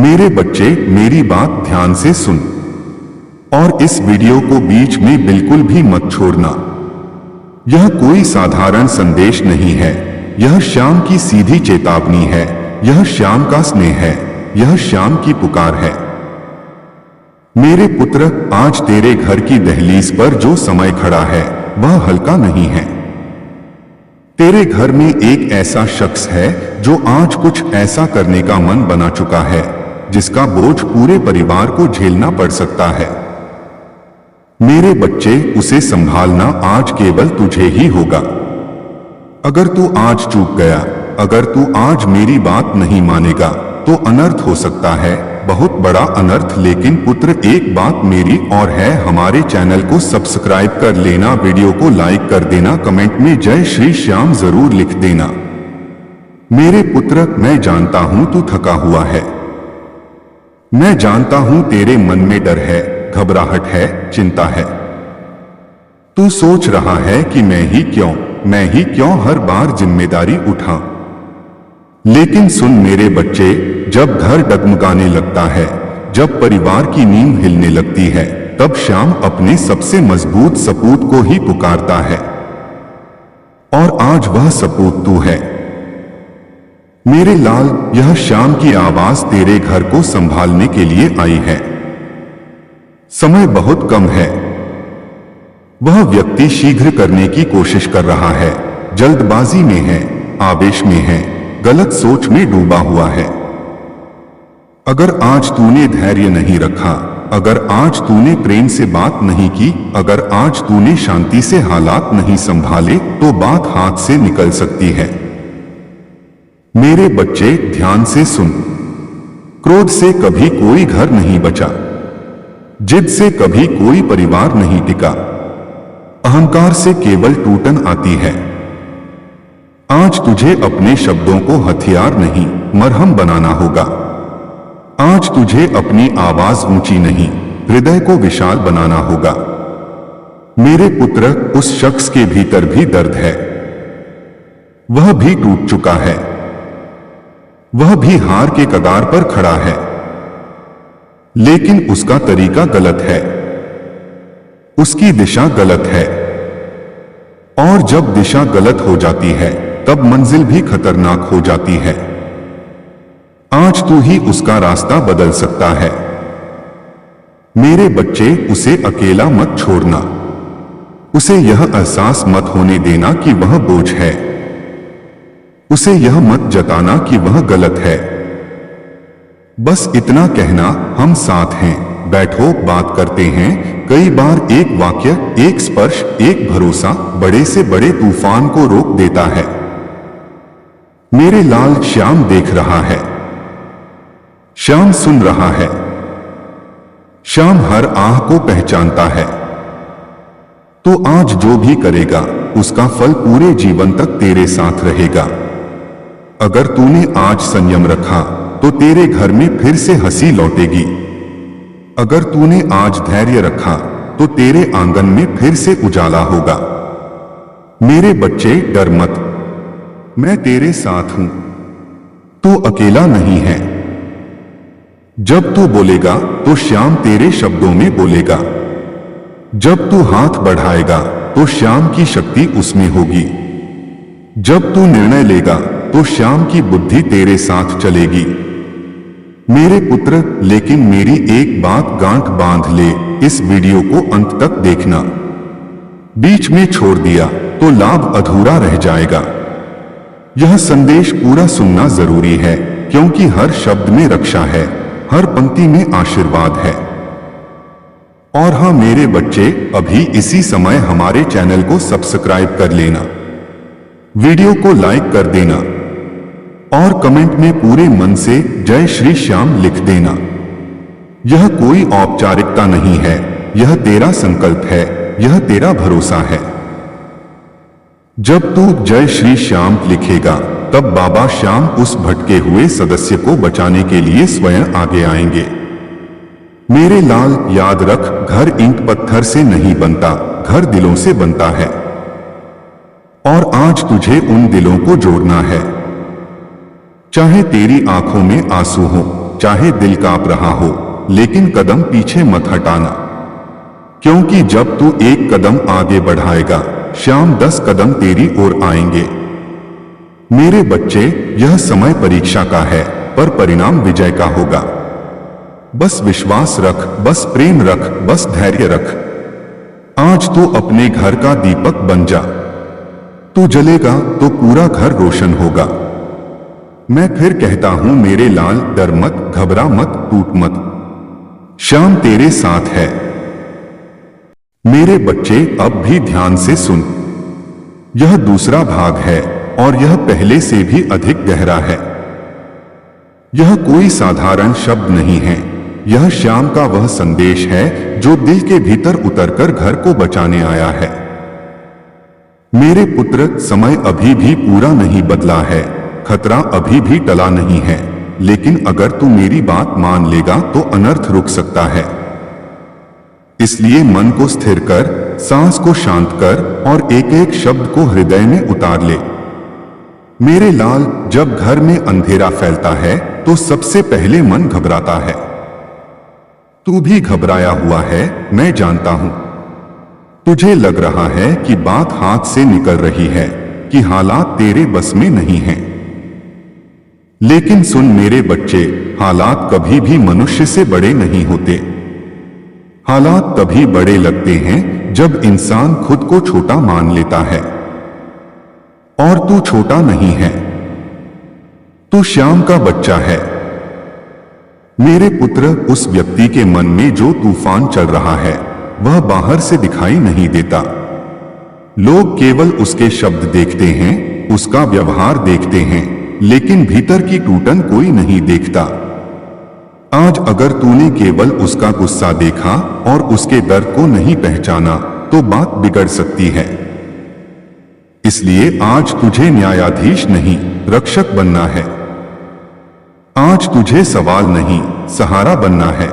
मेरे बच्चे, मेरी बात ध्यान से सुन और इस वीडियो को बीच में बिल्कुल भी मत छोड़ना। यह कोई साधारण संदेश नहीं है, यह श्याम की सीधी चेतावनी है, यह श्याम का स्नेह है, यह श्याम की पुकार है। मेरे पुत्र, आज तेरे घर की दहलीज पर जो समय खड़ा है वह हल्का नहीं है। तेरे घर में एक ऐसा शख्स है जो आज कुछ ऐसा करने का मन बना चुका है जिसका बोझ पूरे परिवार को झेलना पड़ सकता है। मेरे बच्चे, उसे संभालना आज केवल तुझे ही होगा। अगर तू आज चूक गया, अगर तू आज मेरी बात नहीं मानेगा तो अनर्थ हो सकता है, बहुत बड़ा अनर्थ। लेकिन पुत्र, एक बात मेरी और है, हमारे चैनल को सब्सक्राइब कर लेना, वीडियो को लाइक कर देना, कमेंट में जय श्री श्याम जरूर लिख देना। मेरे पुत्र, मैं जानता हूं तू थका हुआ है, मैं जानता हूं तेरे मन में डर है, घबराहट है, चिंता है। तू सोच रहा है कि मैं ही क्यों हर बार जिम्मेदारी उठा। लेकिन सुन मेरे बच्चे, जब घर डगमगाने लगता है, जब परिवार की नींव हिलने लगती है, तब श्याम अपने सबसे मजबूत सपूत को ही पुकारता है। और आज वह सपूत तू है। मेरे लाल, यह श्याम की आवाज तेरे घर को संभालने के लिए आई है। समय बहुत कम है। वह व्यक्ति शीघ्र करने की कोशिश कर रहा है, जल्दबाजी में है, आवेश में है, गलत सोच में डूबा हुआ है। अगर आज तूने धैर्य नहीं रखा, अगर आज तूने प्रेम से बात नहीं की, अगर आज तूने शांति से हालात नहीं संभाले, तो बात हाथ से निकल सकती है। मेरे बच्चे, ध्यान से सुन। क्रोध से कभी कोई घर नहीं बचा, जिद से कभी कोई परिवार नहीं टिका, अहंकार से केवल टूटन आती है। आज तुझे अपने शब्दों को हथियार नहीं, मरहम बनाना होगा। आज तुझे अपनी आवाज ऊंची नहीं, हृदय को विशाल बनाना होगा। मेरे पुत्र, उस शख्स के भीतर भी दर्द है, वह भी टूट चुका है, वह भी हार के कगार पर खड़ा है। लेकिन उसका तरीका गलत है, उसकी दिशा गलत है। और जब दिशा गलत हो जाती है तब मंजिल भी खतरनाक हो जाती है। आज तू ही उसका रास्ता बदल सकता है। मेरे बच्चे, उसे अकेला मत छोड़ना, उसे यह एहसास मत होने देना कि वह बोझ है, उसे यह मत जताना कि वह गलत है। बस इतना कहना, हम साथ हैं, बैठो, बात करते हैं। कई बार एक वाक्य, एक स्पर्श, एक भरोसा बड़े से बड़े तूफान को रोक देता है। मेरे लाल, श्याम देख रहा है, श्याम सुन रहा है, श्याम हर आह को पहचानता है। तो आज जो भी करेगा उसका फल पूरे जीवन तक तेरे साथ रहेगा। अगर तूने आज संयम रखा तो तेरे घर में फिर से हंसी लौटेगी। अगर तूने आज धैर्य रखा तो तेरे आंगन में फिर से उजाला होगा। मेरे बच्चे, डर मत, मैं तेरे साथ हूं, तू अकेला नहीं है। जब तू बोलेगा तो श्याम तेरे शब्दों में बोलेगा। जब तू हाथ बढ़ाएगा तो श्याम की शक्ति उसमें होगी। जब तू निर्णय लेगा तो श्याम की बुद्धि तेरे साथ चलेगी। मेरे पुत्र, लेकिन मेरी एक बात गांठ बांध ले, इस वीडियो को अंत तक देखना। बीच में छोड़ दिया तो लाभ अधूरा रह जाएगा। यह संदेश पूरा सुनना जरूरी है, क्योंकि हर शब्द में रक्षा है, हर पंक्ति में आशीर्वाद है। और हाँ मेरे बच्चे, अभी इसी समय हमारे चैनल को सब्सक्राइब कर लेना, वीडियो को लाइक कर देना और कमेंट में पूरे मन से जय श्री श्याम लिख देना। यह कोई औपचारिकता नहीं है, यह तेरा संकल्प है, यह तेरा भरोसा है। जब तू जय श्री श्याम लिखेगा तब बाबा श्याम उस भटके हुए सदस्य को बचाने के लिए स्वयं आगे आएंगे। मेरे लाल, याद रख, घर ईंट पत्थर से नहीं बनता, घर दिलों से बनता है। और आज तुझे उन दिलों को जोड़ना है। चाहे तेरी आंखों में आंसू हो, चाहे दिल कांप रहा हो, लेकिन कदम पीछे मत हटाना, क्योंकि जब तू एक कदम आगे बढ़ाएगा, शाम 10 कदम तेरी ओर आएंगे। मेरे बच्चे, यह समय परीक्षा का है, पर परिणाम विजय का होगा। बस विश्वास रख, बस प्रेम रख, बस धैर्य रख। आज तू अपने घर का दीपक बन जा। तू जलेगा तो पूरा घर रोशन होगा। मैं फिर कहता हूं मेरे लाल, डर मत, घबरा मत, टूट मत, श्याम तेरे साथ है। मेरे बच्चे, अब भी ध्यान से सुन। यह दूसरा भाग है और यह पहले से भी अधिक गहरा है। यह कोई साधारण शब्द नहीं है, यह श्याम का वह संदेश है जो दिल के भीतर उतरकर घर को बचाने आया है। मेरे पुत्र, समय अभी भी पूरा नहीं बदला है, खतरा अभी भी टला नहीं है, लेकिन अगर तू मेरी बात मान लेगा तो अनर्थ रुक सकता है। इसलिए मन को स्थिर कर, सांस को शांत कर और एक एक शब्द को हृदय में उतार ले। मेरे लाल, जब घर में अंधेरा फैलता है तो सबसे पहले मन घबराता है। तू भी घबराया हुआ है, मैं जानता हूं। तुझे लग रहा है कि बात हाथ से निकल रही है, कि हालात तेरे बस में नहीं हैं। लेकिन सुन मेरे बच्चे, हालात कभी भी मनुष्य से बड़े नहीं होते। हालात तभी बड़े लगते हैं जब इंसान खुद को छोटा मान लेता है। और तू छोटा नहीं है, तू श्याम का बच्चा है। मेरे पुत्र, उस व्यक्ति के मन में जो तूफान चल रहा है वह बाहर से दिखाई नहीं देता। लोग केवल उसके शब्द देखते हैं, उसका व्यवहार देखते हैं, लेकिन भीतर की टूटन कोई नहीं देखता। आज अगर तूने केवल उसका गुस्सा देखा और उसके दर्द को नहीं पहचाना तो बात बिगड़ सकती है। इसलिए आज तुझे न्यायाधीश नहीं, रक्षक बनना है। आज तुझे सवाल नहीं, सहारा बनना है।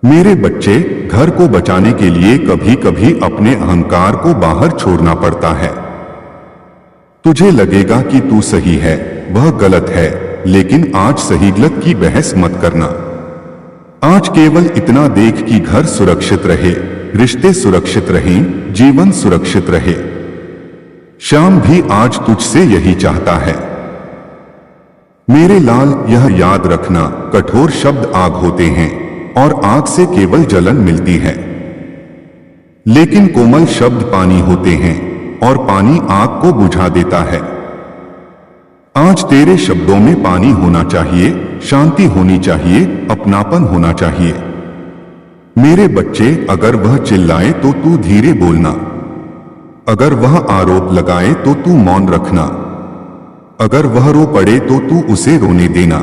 मेरे बच्चे, घर को बचाने के लिए कभी कभी अपने अहंकार को बाहर छोड़ना पड़ता है। तुझे लगेगा कि तू सही है, वह गलत है, लेकिन आज सही गलत की बहस मत करना। आज केवल इतना देख कि घर सुरक्षित रहे, रिश्ते सुरक्षित रहें, जीवन सुरक्षित रहे। श्याम भी आज तुझसे यही चाहता है। मेरे लाल, यह याद रखना, कठोर शब्द आग होते हैं और आग से केवल जलन मिलती है, लेकिन कोमल शब्द पानी होते हैं और पानी आग को बुझा देता है। आज तेरे शब्दों में पानी होना चाहिए, शांति होनी चाहिए, अपनापन होना चाहिए। मेरे बच्चे, अगर वह चिल्लाए तो तू धीरे बोलना, अगर वह आरोप लगाए तो तू मौन रखना, अगर वह रो पड़े तो तू उसे रोने देना।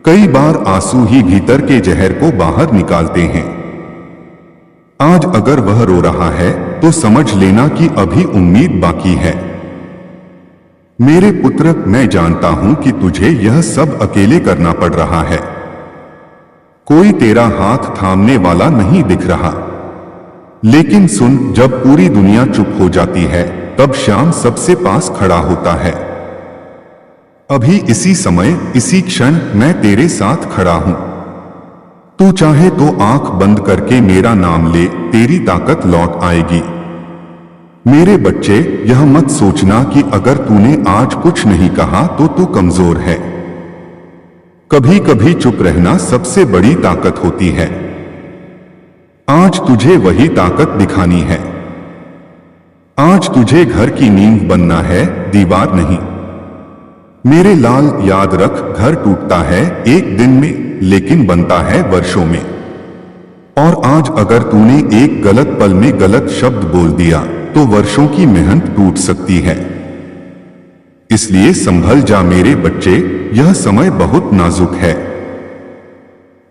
कई बार आंसू ही भीतर के जहर को बाहर निकालते हैं। आज अगर वह रो रहा है तो समझ लेना कि अभी उम्मीद बाकी है। मेरे पुत्र, मैं जानता हूं कि तुझे यह सब अकेले करना पड़ रहा है। कोई तेरा हाथ थामने वाला नहीं दिख रहा। लेकिन सुन, जब पूरी दुनिया चुप हो जाती है तब श्याम सबसे पास खड़ा होता है। अभी इसी समय, इसी क्षण मैं तेरे साथ खड़ा हूं। तू चाहे तो आंख बंद करके मेरा नाम ले, तेरी ताकत लौट आएगी। मेरे बच्चे, यह मत सोचना कि अगर तूने आज कुछ नहीं कहा तो तू कमजोर है। कभी कभी चुप रहना सबसे बड़ी ताकत होती है। आज तुझे वही ताकत दिखानी है। आज तुझे घर की नींव बनना है, दीवार नहीं। मेरे लाल, याद रख, घर टूटता है एक दिन में, लेकिन बनता है वर्षों में। और आज अगर तूने एक गलत पल में गलत शब्द बोल दिया तो वर्षों की मेहनत टूट सकती है। इसलिए संभल जा मेरे बच्चे, यह समय बहुत नाजुक है।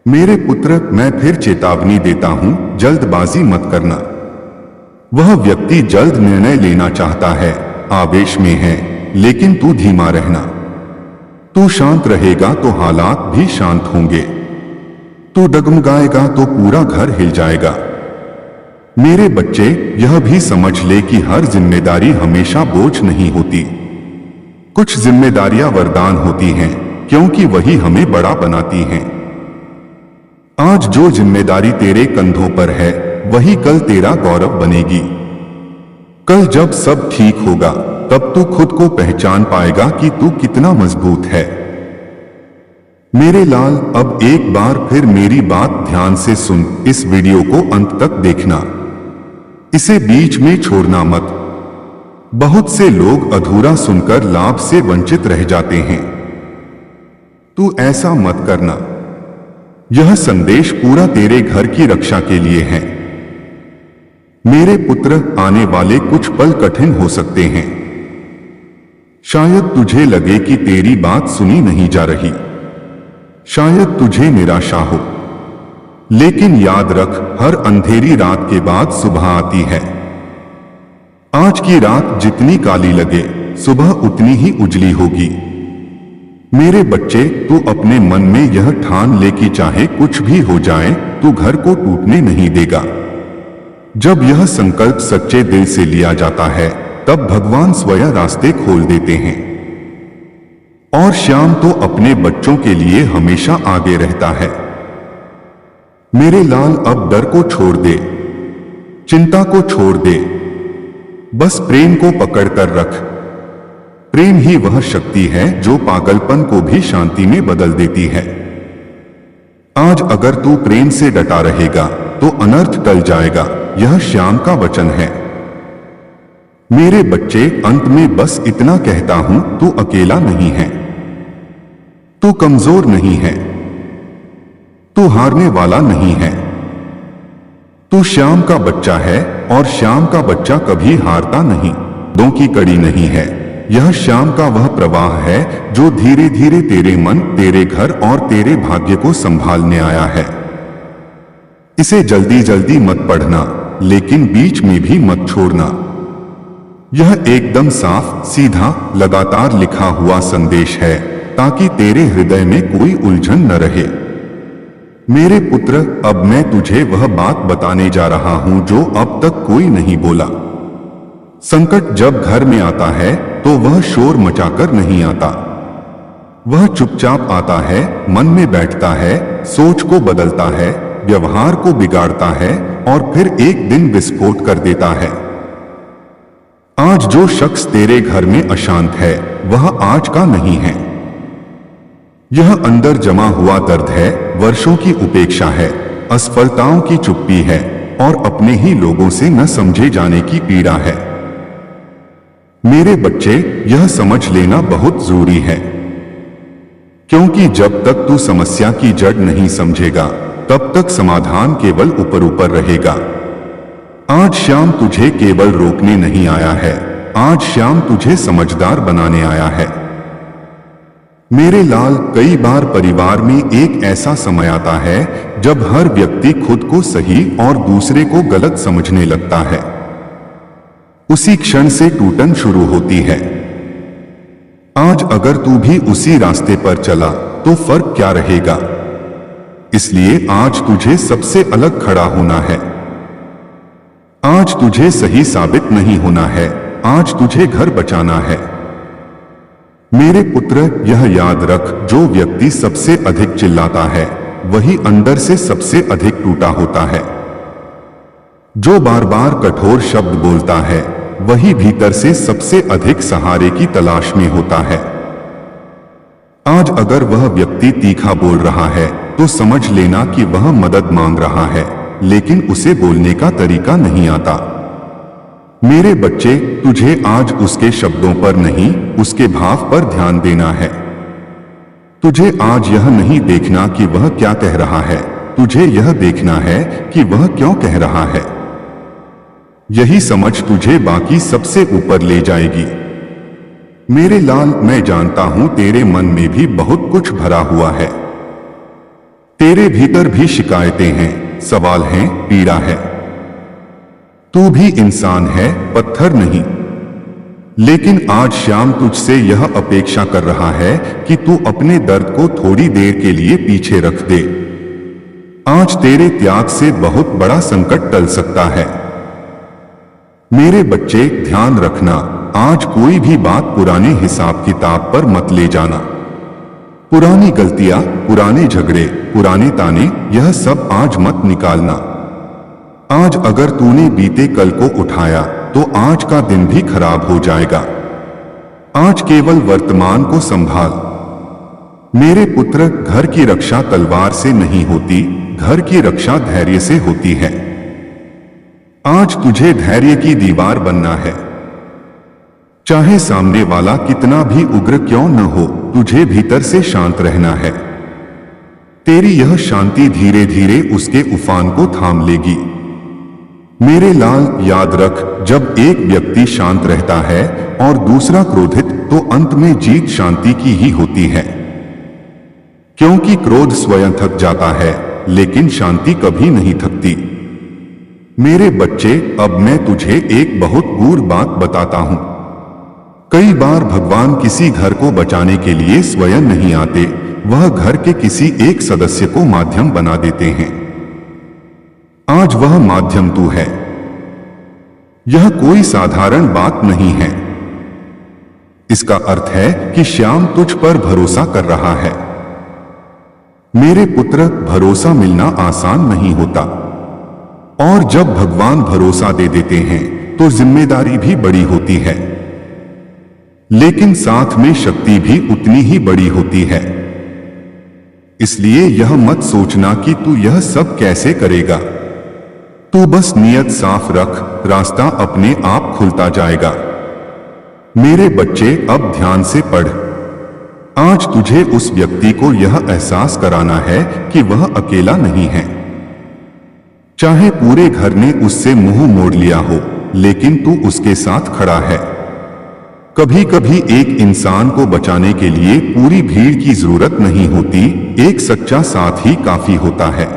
मेरे पुत्र, मैं फिर चेतावनी देता हूं, जल्दबाजी मत करना। वह व्यक्ति जल्द निर्णय लेना चाहता है, आवेश में है, लेकिन तू धीमा रहना। तू शांत रहेगा तो हालात भी शांत होंगे। तू डगमगाएगा तो पूरा घर हिल जाएगा। मेरे बच्चे, यह भी समझ ले कि हर जिम्मेदारी हमेशा बोझ नहीं होती। कुछ जिम्मेदारियां वरदान होती हैं, क्योंकि वही हमें बड़ा बनाती हैं। आज जो जिम्मेदारी तेरे कंधों पर है वही कल तेरा गौरव बनेगी। कल जब सब ठीक होगा तब तू खुद को पहचान पाएगा कि तू कितना मजबूत है। मेरे लाल, अब एक बार फिर मेरी बात ध्यान से सुन। इस वीडियो को अंत तक देखना, इसे बीच में छोड़ना मत। बहुत से लोग अधूरा सुनकर लाभ से वंचित रह जाते हैं। तू ऐसा मत करना। यह संदेश पूरा तेरे घर की रक्षा के लिए है। मेरे पुत्र, आने वाले कुछ पल कठिन हो सकते हैं। शायद तुझे लगे कि तेरी बात सुनी नहीं जा रही, शायद तुझे निराशा हो, लेकिन याद रख, हर अंधेरी रात के बाद सुबह आती है। आज की रात जितनी काली लगे, सुबह उतनी ही उजली होगी। मेरे बच्चे, तू अपने मन में यह ठान ले कि चाहे कुछ भी हो जाए, तू घर को टूटने नहीं देगा। जब यह संकल्प सच्चे दिल से लिया जाता है, तब भगवान स्वयं रास्ते खोल देते हैं। और श्याम तो अपने बच्चों के लिए हमेशा आगे रहता है। मेरे लाल, अब डर को छोड़ दे, चिंता को छोड़ दे, बस प्रेम को पकड़ कर रख। प्रेम ही वह शक्ति है जो पागलपन को भी शांति में बदल देती है। आज अगर तू प्रेम से डटा रहेगा तो अनर्थ टल जाएगा, यह श्याम का वचन है। मेरे बच्चे, अंत में बस इतना कहता हूं, तू अकेला नहीं है, तू कमजोर नहीं है, तू हारने वाला नहीं है। तू श्याम का बच्चा है और श्याम का बच्चा कभी हारता नहीं, दो की कड़ी नहीं है। यह श्याम का वह प्रवाह है जो धीरे धीरे तेरे मन, तेरे घर और तेरे भाग्य को संभालने आया है। इसे जल्दी जल्दी मत पढ़ना, लेकिन बीच में भी मत छोड़ना। यह एकदम साफ, सीधा, लगातार लिखा हुआ संदेश है, ताकि तेरे हृदय में कोई उलझन न रहे। मेरे पुत्र, अब मैं तुझे वह बात बताने जा रहा हूं जो अब तक कोई नहीं बोला। संकट जब घर में आता है तो वह शोर मचाकर नहीं आता। वह चुपचाप आता है, मन में बैठता है, सोच को बदलता है, व्यवहार को बिगाड़ता है और फिर एक दिन विस्फोट कर देता है। आज जो शख्स तेरे घर में अशांत है, वह आज का नहीं है। यह अंदर जमा हुआ दर्द है, वर्षों की उपेक्षा है, असफलताओं की चुप्पी है और अपने ही लोगों से न समझे जाने की पीड़ा है। मेरे बच्चे, यह समझ लेना बहुत जरूरी है, क्योंकि जब तक तू समस्या की जड़ नहीं समझेगा, तब तक समाधान केवल ऊपर ऊपर रहेगा। आज श्याम तुझे केवल रोकने नहीं आया है, आज श्याम तुझे समझदार बनाने आया है। मेरे लाल, कई बार परिवार में एक ऐसा समय आता है जब हर व्यक्ति खुद को सही और दूसरे को गलत समझने लगता है। उसी क्षण से टूटन शुरू होती है। आज अगर तू भी उसी रास्ते पर चला तो फर्क क्या रहेगा? इसलिए आज तुझे सबसे अलग खड़ा होना है। आज तुझे सही साबित नहीं होना है, आज तुझे घर बचाना है। मेरे पुत्र, यह याद रख, जो व्यक्ति सबसे अधिक चिल्लाता है वही अंदर से सबसे अधिक टूटा होता है। जो बार बार कठोर शब्द बोलता है वही भीतर से सबसे अधिक सहारे की तलाश में होता है। आज अगर वह व्यक्ति तीखा बोल रहा है तो समझ लेना कि वह मदद मांग रहा है, लेकिन उसे बोलने का तरीका नहीं आता। मेरे बच्चे, तुझे आज उसके शब्दों पर नहीं, उसके भाव पर ध्यान देना है। तुझे आज यह नहीं देखना कि वह क्या कह रहा है, तुझे यह देखना है कि वह क्यों कह रहा है। यही समझ तुझे बाकी सबसे ऊपर ले जाएगी। मेरे लाल, मैं जानता हूं तेरे मन में भी बहुत कुछ भरा हुआ है। तेरे भीतर भी शिकायतें हैं, सवाल हैं, पीड़ा है। तू भी इंसान है, पत्थर नहीं। लेकिन आज श्याम तुझसे यह अपेक्षा कर रहा है कि तू अपने दर्द को थोड़ी देर के लिए पीछे रख दे। आज तेरे त्याग से बहुत बड़ा संकट टल सकता है। मेरे बच्चे, ध्यान रखना, आज कोई भी बात पुराने हिसाब किताब पर मत ले जाना। पुरानी गलतियां, पुराने झगड़े, पुराने ताने, यह सब आज मत निकालना। आज अगर तूने बीते कल को उठाया तो आज का दिन भी खराब हो जाएगा। आज केवल वर्तमान को संभाल। मेरे पुत्र, घर की रक्षा तलवार से नहीं होती, घर की रक्षा धैर्य से होती है। आज तुझे धैर्य की दीवार बनना है। चाहे सामने वाला कितना भी उग्र क्यों न हो, तुझे भीतर से शांत रहना है। तेरी यह शांति धीरे धीरे उसके उफान को थाम लेगी। मेरे लाल, याद रख, जब एक व्यक्ति शांत रहता है और दूसरा क्रोधित, तो अंत में जीत शांति की ही होती है। क्योंकि क्रोध स्वयं थक जाता है, लेकिन शांति कभी नहीं थकती। मेरे बच्चे, अब मैं तुझे एक बहुत गूढ़ बात बताता हूं। कई बार भगवान किसी घर को बचाने के लिए स्वयं नहीं आते, वह घर के किसी एक सदस्य को माध्यम बना देते हैं। आज वह माध्यम तू है। यह कोई साधारण बात नहीं है। इसका अर्थ है कि श्याम तुझ पर भरोसा कर रहा है। मेरे पुत्र, भरोसा मिलना आसान नहीं होता, और जब भगवान भरोसा दे देते हैं तो जिम्मेदारी भी बड़ी होती है, लेकिन साथ में शक्ति भी उतनी ही बड़ी होती है। इसलिए यह मत सोचना कि तू यह सब कैसे करेगा। तू बस नियत साफ रख, रास्ता अपने आप खुलता जाएगा। मेरे बच्चे, अब ध्यान से पढ़। आज तुझे उस व्यक्ति को यह एहसास कराना है कि वह अकेला नहीं है। चाहे पूरे घर ने उससे मुंह मोड़ लिया हो, लेकिन तू उसके साथ खड़ा है। कभी कभी एक इंसान को बचाने के लिए पूरी भीड़ की जरूरत नहीं होती, एक सच्चा साथ ही काफी होता है।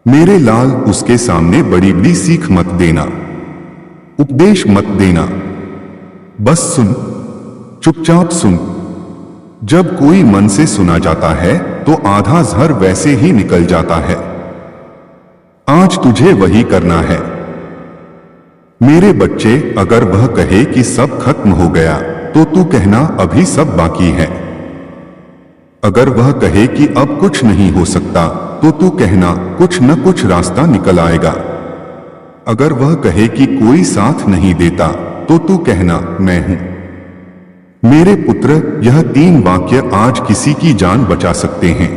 मेरे लाल, उसके सामने बड़ी बड़ी सीख मत देना, उपदेश मत देना, बस सुन, चुपचाप सुन। जब कोई मन से सुना जाता है तो आधा जहर वैसे ही निकल जाता है। आज तुझे वही करना है। मेरे बच्चे, अगर वह कहे कि सब खत्म हो गया, तो तू कहना अभी सब बाकी है। अगर वह कहे कि अब कुछ नहीं हो सकता, तो तू कहना कुछ न कुछ रास्ता निकल आएगा। अगर वह कहे कि कोई साथ नहीं देता, तो तू कहना मैं हूं। मेरे पुत्र, यह 3 वाक्य आज किसी की जान बचा सकते हैं।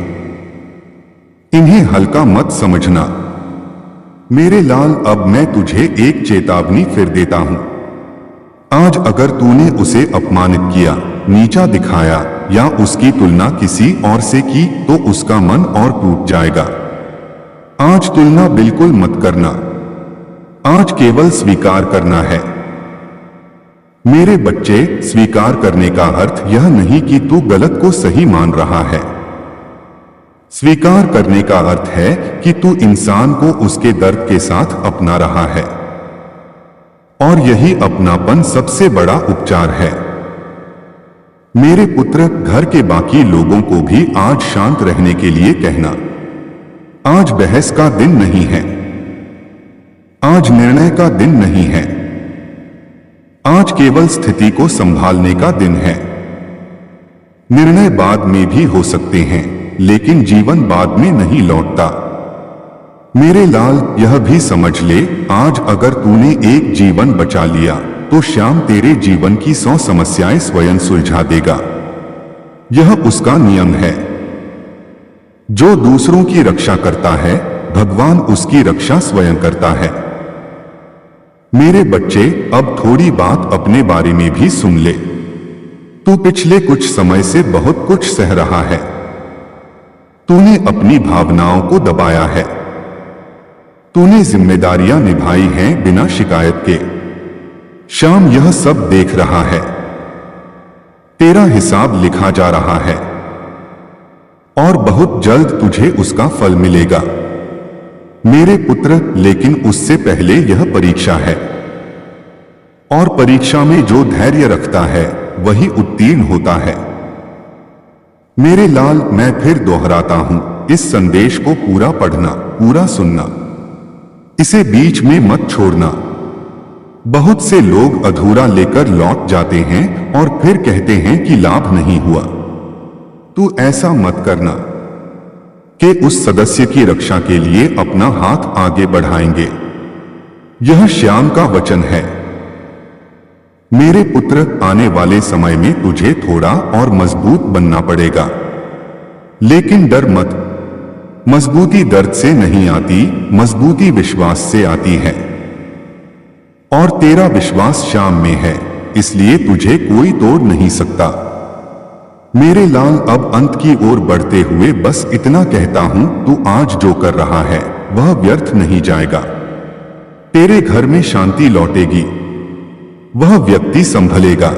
इन्हें हल्का मत समझना। मेरे लाल, अब मैं तुझे एक चेतावनी फिर देता हूं। आज अगर तूने उसे अपमानित किया, नीचा दिखाया या उसकी तुलना किसी और से की, तो उसका मन और टूट जाएगा। आज तुलना बिल्कुल मत करना। आज केवल स्वीकार करना है। मेरे बच्चे, स्वीकार करने का अर्थ यह नहीं कि तू गलत को सही मान रहा है। स्वीकार करने का अर्थ है कि तू इंसान को उसके दर्द के साथ अपना रहा है, और यही अपनापन सबसे बड़ा उपचार है। मेरे पुत्र, घर के बाकी लोगों को भी आज शांत रहने के लिए कहना। आज बहस का दिन नहीं है। आज निर्णय का दिन नहीं है। आज केवल स्थिति को संभालने का दिन है। निर्णय बाद में भी हो सकते हैं, लेकिन जीवन बाद में नहीं लौटता। मेरे लाल, यह भी समझ ले, आज अगर तूने एक जीवन बचा लिया, तो श्याम तेरे जीवन की 100 समस्याएं स्वयं सुलझा देगा। यह उसका नियम है। जो दूसरों की रक्षा करता है, भगवान उसकी रक्षा स्वयं करता है। मेरे बच्चे, अब थोड़ी बात अपने बारे में भी सुन ले। तू पिछले कुछ समय से बहुत कुछ सह रहा है। तूने अपनी भावनाओं को दबाया है। तूने जिम्मेदारियां निभाई हैं बिना शिकायत के। श्याम यह सब देख रहा है। तेरा हिसाब लिखा जा रहा है, और बहुत जल्द तुझे उसका फल मिलेगा। मेरे पुत्र, लेकिन उससे पहले यह परीक्षा है, और परीक्षा में जो धैर्य रखता है वही उत्तीर्ण होता है। मेरे लाल, मैं फिर दोहराता हूं, इस संदेश को पूरा पढ़ना, पूरा सुनना, इसे बीच में मत छोड़ना। बहुत से लोग अधूरा लेकर लौट जाते हैं और फिर कहते हैं कि लाभ नहीं हुआ। तू ऐसा मत करना कि उस सदस्य की रक्षा के लिए अपना हाथ आगे बढ़ाएंगे। यह श्याम का वचन है। मेरे पुत्र, आने वाले समय में तुझे थोड़ा और मजबूत बनना पड़ेगा, लेकिन डर मत। मजबूती दर्द से नहीं आती, मजबूती विश्वास से आती है। और तेरा विश्वास श्याम में है, इसलिए तुझे कोई तोड़ नहीं सकता। मेरे लाल, अब अंत की ओर बढ़ते हुए बस इतना कहता हूं, तू आज जो कर रहा है वह व्यर्थ नहीं जाएगा। तेरे घर में शांति लौटेगी, वह व्यक्ति संभलेगा,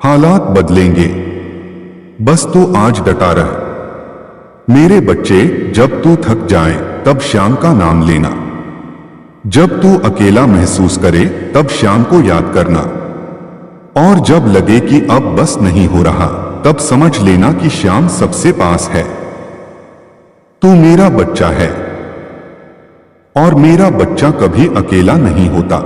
हालात बदलेंगे। बस तू आज डटा रह। मेरे बच्चे, जब तू थक जाए तब श्याम का नाम लेना। जब तू अकेला महसूस करे तब श्याम को याद करना। और जब लगे कि अब बस नहीं हो रहा, तब समझ लेना कि श्याम सबसे पास है। तू मेरा बच्चा है और मेरा बच्चा कभी अकेला नहीं होता।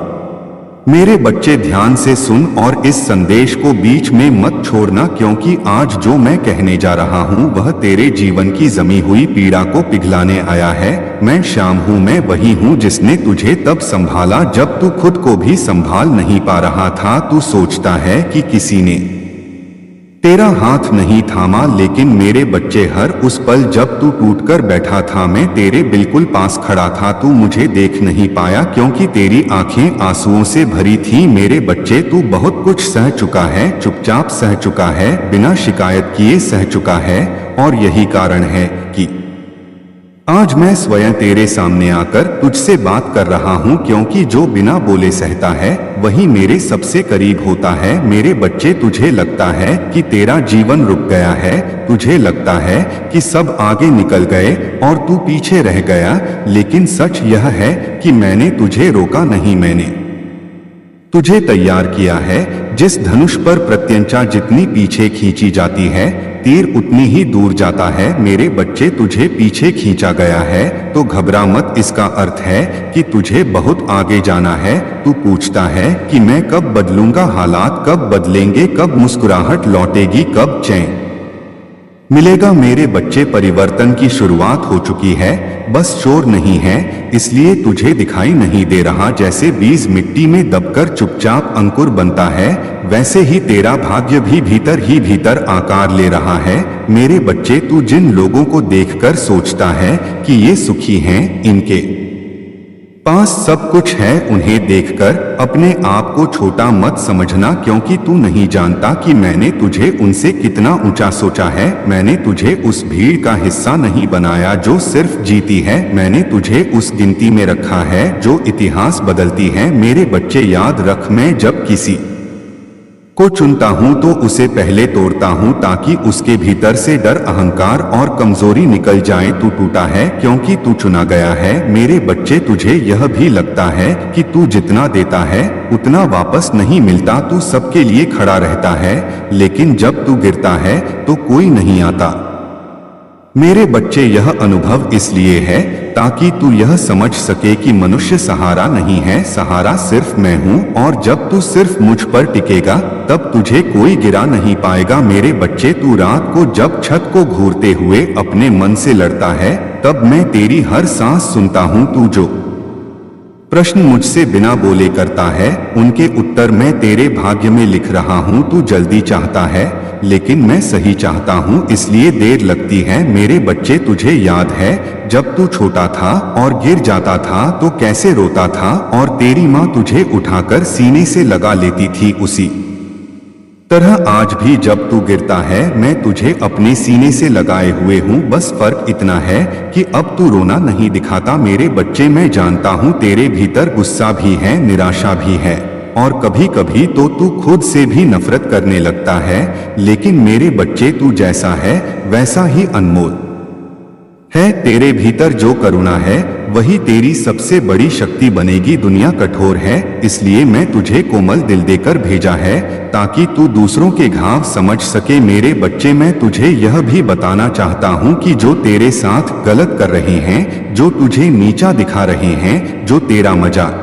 मेरे बच्चे, ध्यान से सुन और इस संदेश को बीच में मत छोड़ना, क्योंकि आज जो मैं कहने जा रहा हूं वह तेरे जीवन की जमी हुई पीड़ा को पिघलाने आया है। मैं श्याम हूं, मैं वही हूं जिसने तुझे तब संभाला जब तू खुद को भी संभाल नहीं पा रहा था। तू सोचता है कि किसी ने तेरा हाथ नहीं थामा, लेकिन मेरे बच्चे, हर उस पल जब तू टूटकर बैठा था मैं तेरे बिल्कुल पास खड़ा था। तू मुझे देख नहीं पाया क्योंकि तेरी आंखें आंसुओं से भरी थीं। मेरे बच्चे, तू बहुत कुछ सह चुका है, चुपचाप सह चुका है, बिना शिकायत किए सह चुका है। और यही कारण है कि आज मैं स्वयं तेरे सामने आकर तुझसे बात कर रहा हूं, क्योंकि जो बिना बोले सहता है वही मेरे सबसे करीब होता है। मेरे बच्चे, तुझे लगता है कि तेरा जीवन रुक गया है, तुझे लगता है कि सब आगे निकल गए और तू पीछे रह गया, लेकिन सच यह है कि मैंने तुझे रोका नहीं, मैंने तुझे तैयार किया है। जिस धनुष पर प्रत्यंचा जितनी पीछे खींची जाती है, तीर उतनी ही दूर जाता है। मेरे बच्चे, तुझे पीछे खींचा गया है तो घबरा मत। इसका अर्थ है कि तुझे बहुत आगे जाना है। तू पूछता है कि मैं कब बदलूंगा, हालात कब बदलेंगे, कब मुस्कुराहट लौटेगी, कब चैन मिलेगा। मेरे बच्चे, परिवर्तन की शुरुआत हो चुकी है, बस शोर नहीं है, इसलिए तुझे दिखाई नहीं दे रहा। जैसे बीज मिट्टी में दबकर चुपचाप अंकुर बनता है, वैसे ही तेरा भाग्य भी भीतर ही भीतर आकार ले रहा है। मेरे बच्चे, तू जिन लोगों को देखकर सोचता है कि ये सुखी हैं, इनके पास सब कुछ है, उन्हें देखकर अपने आप को छोटा मत समझना, क्योंकि तू नहीं जानता कि मैंने तुझे उनसे कितना ऊंचा सोचा है। मैंने तुझे उस भीड़ का हिस्सा नहीं बनाया जो सिर्फ जीती है, मैंने तुझे उस गिनती में रखा है जो इतिहास बदलती है। मेरे बच्चे, याद रख, मैं जब किसी को चुनता हूं तो उसे पहले तोड़ता हूं, ताकि उसके भीतर से डर, अहंकार और कमजोरी निकल जाए। तू टूटा है क्योंकि तू चुना गया है। मेरे बच्चे, तुझे यह भी लगता है कि तू जितना देता है उतना वापस नहीं मिलता। तू सबके लिए खड़ा रहता है, लेकिन जब तू गिरता है तो कोई नहीं आता। मेरे बच्चे, यह अनुभव इसलिए है ताकि तू यह समझ सके कि मनुष्य सहारा नहीं है, सहारा सिर्फ मैं हूँ। और जब तू सिर्फ मुझ पर टिकेगा तब तुझे कोई गिरा नहीं पाएगा। मेरे बच्चे, तू रात को जब छत को घूरते हुए अपने मन से लड़ता है, तब मैं तेरी हर सांस सुनता हूँ। तू जो प्रश्न मुझसे बिना बोले करता है, उनके उत्तर मैं तेरे भाग्य में लिख रहा हूँ। तू जल्दी चाहता है, लेकिन मैं सही चाहता हूँ, इसलिए देर लगती है। मेरे बच्चे, तुझे याद है जब तू छोटा था और गिर जाता था तो कैसे रोता था, और तेरी माँ तुझे उठाकर सीने से लगा लेती थी। उसी तरह आज भी जब तू गिरता है मैं तुझे अपने सीने से लगाए हुए हूँ। बस फर्क इतना है कि अब तू रोना नहीं दिखाता। मेरे बच्चे, मैं जानता हूँ तेरे भीतर गुस्सा भी है, निराशा भी है, और कभी कभी तो तू खुद से भी नफरत करने लगता है। लेकिन मेरे बच्चे, तू जैसा है वैसा ही अनमोल है। तेरे भीतर जो करुणा है वही तेरी सबसे बड़ी शक्ति बनेगी। दुनिया कठोर है, इसलिए मैं तुझे कोमल दिल देकर भेजा है ताकि तू दूसरों के घाव समझ सके। मेरे बच्चे, मैं तुझे यह भी बताना चाहता हूँ कि जो तेरे साथ गलत कर रहे हैं, जो तुझे नीचा दिखा रहे हैं, जो तेरा मजाक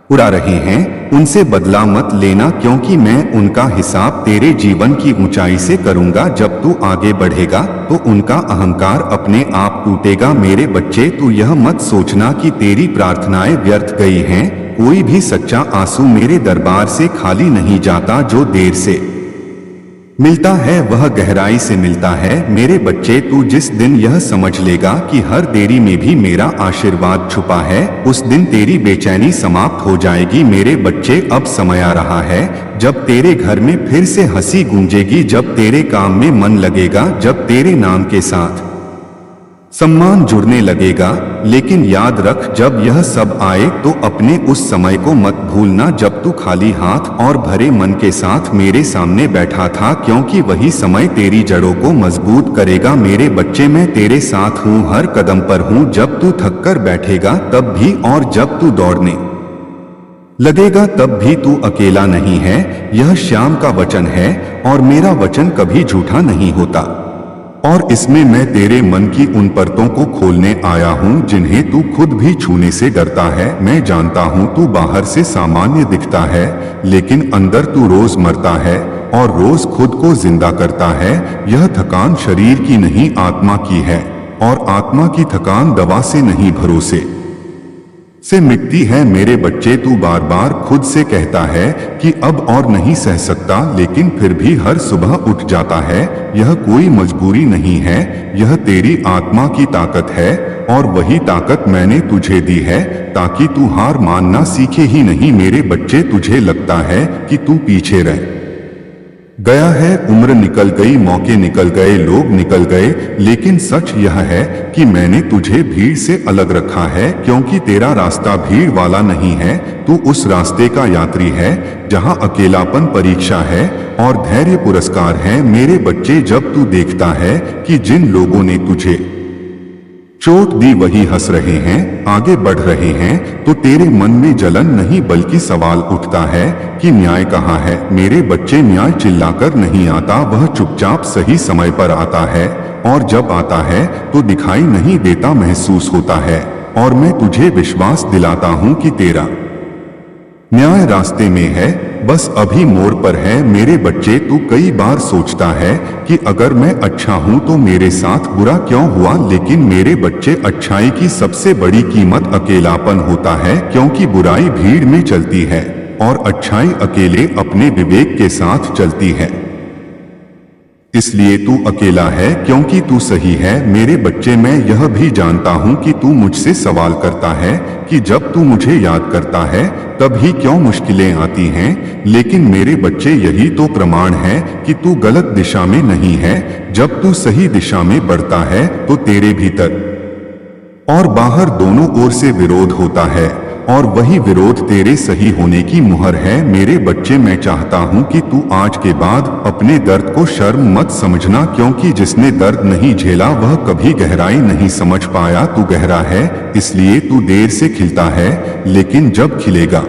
उड़ा रहे हैं उनसे बदला मत लेना, क्योंकि मैं उनका हिसाब तेरे जीवन की ऊंचाई से करूंगा। जब तू आगे बढ़ेगा तो उनका अहंकार अपने आप टूटेगा। मेरे बच्चे, तू यह मत सोचना कि तेरी प्रार्थनाएं व्यर्थ गई हैं। कोई भी सच्चा आंसू मेरे दरबार से खाली नहीं जाता। जो देर से मिलता है वह गहराई से मिलता है। मेरे बच्चे, तू जिस दिन यह समझ लेगा कि हर देरी में भी मेरा आशीर्वाद छुपा है, उस दिन तेरी बेचैनी समाप्त हो जाएगी। मेरे बच्चे, अब समय आ रहा है जब तेरे घर में फिर से हंसी गूंजेगी, जब तेरे काम में मन लगेगा, जब तेरे नाम के साथ सम्मान जुड़ने लगेगा। लेकिन याद रख, जब यह सब आए तो अपने उस समय को मत भूलना जब तू खाली हाथ और भरे मन के साथ मेरे सामने बैठा था, क्योंकि वही समय तेरी जड़ों को मजबूत करेगा। मेरे बच्चे, मैं तेरे साथ हूँ, हर कदम पर हूँ। जब तू थक कर बैठेगा तब भी, और जब तू दौड़ने लगेगा तब भी तू अकेला नहीं है। यह श्याम का वचन है और मेरा वचन कभी झूठा नहीं होता। और इसमें मैं तेरे मन की उन परतों को खोलने आया हूँ जिन्हें तू खुद भी छूने से डरता है। मैं जानता हूँ तू बाहर से सामान्य दिखता है, लेकिन अंदर तू रोज मरता है और रोज खुद को जिंदा करता है। यह थकान शरीर की नहीं, आत्मा की है, और आत्मा की थकान दवा से नहीं, भरोसे से मिटती है। मेरे बच्चे, तू बार बार खुद से कहता है कि अब और नहीं सह सकता, लेकिन फिर भी हर सुबह उठ जाता है। यह कोई मजबूरी नहीं है, यह तेरी आत्मा की ताकत है, और वही ताकत मैंने तुझे दी है ताकि तू हार मानना सीखे ही नहीं। मेरे बच्चे, तुझे लगता है कि तू पीछे रह गया है, उम्र निकल गई, मौके निकल गए, लोग निकल गए, लेकिन सच यह है कि मैंने तुझे भीड़ से अलग रखा है, क्योंकि तेरा रास्ता भीड़ वाला नहीं है। तू उस रास्ते का यात्री है जहां अकेलापन परीक्षा है और धैर्य पुरस्कार है। मेरे बच्चे, जब तू देखता है कि जिन लोगों ने तुझे चोट दी वही हंस रहे हैं, आगे बढ़ रहे हैं, तो तेरे मन में जलन नहीं बल्कि सवाल उठता है कि न्याय कहाँ है। मेरे बच्चे, न्याय चिल्लाकर नहीं आता, वह चुपचाप सही समय पर आता है, और जब आता है तो दिखाई नहीं देता, महसूस होता है। और मैं तुझे विश्वास दिलाता हूँ कि तेरा न्याय रास्ते में है, बस अभी मोड़ पर है। मेरे बच्चे, तू कई बार सोचता है कि अगर मैं अच्छा हूं तो मेरे साथ बुरा क्यों हुआ, लेकिन मेरे बच्चे, अच्छाई की सबसे बड़ी कीमत अकेलापन होता है, क्योंकि बुराई भीड़ में चलती है और अच्छाई अकेले अपने विवेक के साथ चलती है। इसलिए तू अकेला है क्योंकि तू सही है। मेरे बच्चे, मैं यह भी जानता हूं कि तू मुझसे सवाल करता है कि जब तू मुझे याद करता है तब ही क्यों मुश्किलें आती हैं, लेकिन मेरे बच्चे, यही तो प्रमाण है कि तू गलत दिशा में नहीं है। जब तू सही दिशा में बढ़ता है तो तेरे भीतर और बाहर दोनों ओर से विरोध होता है, और वही विरोध तेरे सही होने की मुहर है। मेरे बच्चे, मैं चाहता हूं कि तू आज के बाद अपने दर्द को शर्म मत समझना, क्योंकि जिसने दर्द नहीं झेला वह कभी गहराई नहीं समझ पाया। तू गहरा है, इसलिए तू देर से खिलता है, लेकिन जब खिलेगा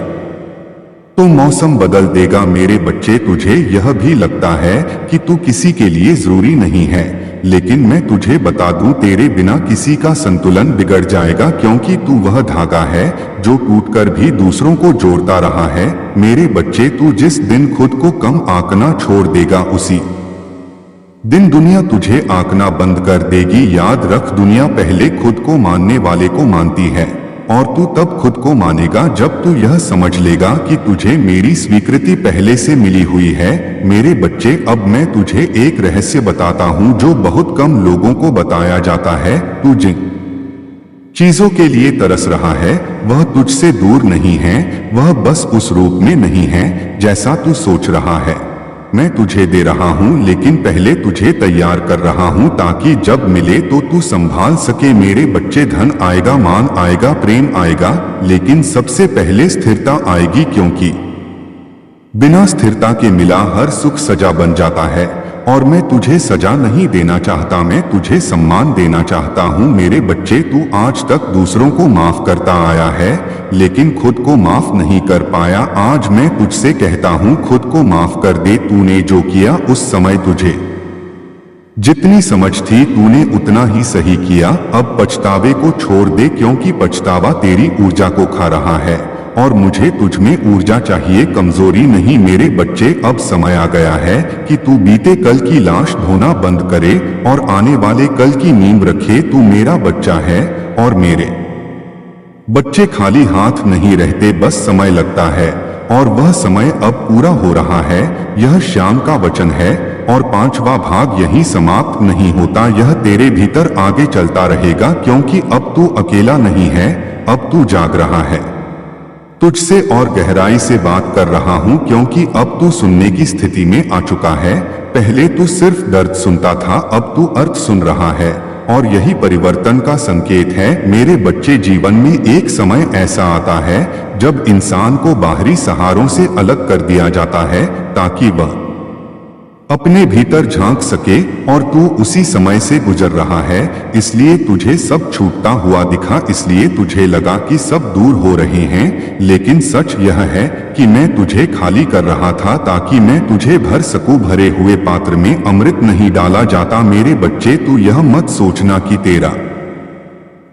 तो मौसम बदल देगा। मेरे बच्चे, तुझे यह भी लगता है कि तू किसी के लिए जरूरी नहीं है, लेकिन मैं तुझे बता दूं, तेरे बिना किसी का संतुलन बिगड़ जाएगा, क्योंकि तू वह धागा है जो टूटकर भी दूसरों को जोड़ता रहा है। मेरे बच्चे, तू जिस दिन खुद को कम आंकना छोड़ देगा, उसी दिन दुनिया तुझे आंकना बंद कर देगी। याद रख, दुनिया पहले खुद को मानने वाले को मानती है, और तू तब खुद को मानेगा जब तू यह समझ लेगा कि तुझे मेरी स्वीकृति पहले से मिली हुई है। मेरे बच्चे, अब मैं तुझे एक रहस्य बताता हूँ जो बहुत कम लोगों को बताया जाता है। तू जिन चीजों के लिए तरस रहा है वह तुझसे दूर नहीं है, वह बस उस रूप में नहीं है जैसा तू सोच रहा है। मैं तुझे दे रहा हूं, लेकिन पहले तुझे तैयार कर रहा हूं ताकि जब मिले तो तू संभाल सके। मेरे बच्चे, धन आएगा, मान आएगा, प्रेम आएगा, लेकिन सबसे पहले स्थिरता आएगी, क्योंकि बिना स्थिरता के मिला हर सुख सजा बन जाता है। और मैं तुझे सजा नहीं देना चाहता, मैं तुझे सम्मान देना चाहता हूं। मेरे बच्चे, तू आज तक दूसरों को माफ करता आया है, लेकिन खुद को माफ नहीं कर पाया। आज मैं तुझसे कहता हूं, खुद को माफ कर दे। तूने जो किया उस समय तुझे जितनी समझ थी तूने उतना ही सही किया। अब पछतावे को छोड़ दे, क्योंकि पछतावा तेरी ऊर्जा को खा रहा है और मुझे तुझ में ऊर्जा चाहिए, कमजोरी नहीं। मेरे बच्चे, अब समय आ गया है कि तू बीते कल की लाश धोना बंद करे और आने वाले कल की नींव रखे। तू मेरा बच्चा है और मेरे बच्चे खाली हाथ नहीं रहते, बस समय लगता है और वह समय अब पूरा हो रहा है। यह श्याम का वचन है और 5वां भाग यहीं समाप्त नहीं होता, यह तेरे भीतर आगे चलता रहेगा, क्योंकि अब तू अकेला नहीं है, अब तू जाग रहा है। तुझसे और गहराई से बात कर रहा हूं, क्योंकि अब तू सुनने की स्थिति में आ चुका है। पहले तू सिर्फ दर्द सुनता था, अब तू अर्थ सुन रहा है और यही परिवर्तन का संकेत है। मेरे बच्चे, जीवन में एक समय ऐसा आता है जब इंसान को बाहरी सहारों से अलग कर दिया जाता है ताकि वह अपने भीतर झांक सके, और तू उसी समय से गुजर रहा है। इसलिए तुझे सब छूटता हुआ दिखा, इसलिए तुझे लगा कि सब दूर हो रहे हैं, लेकिन सच यह है कि मैं तुझे खाली कर रहा था ताकि मैं तुझे भर सकूं। भरे हुए पात्र में अमृत नहीं डाला जाता। मेरे बच्चे, तू यह मत सोचना कि तेरा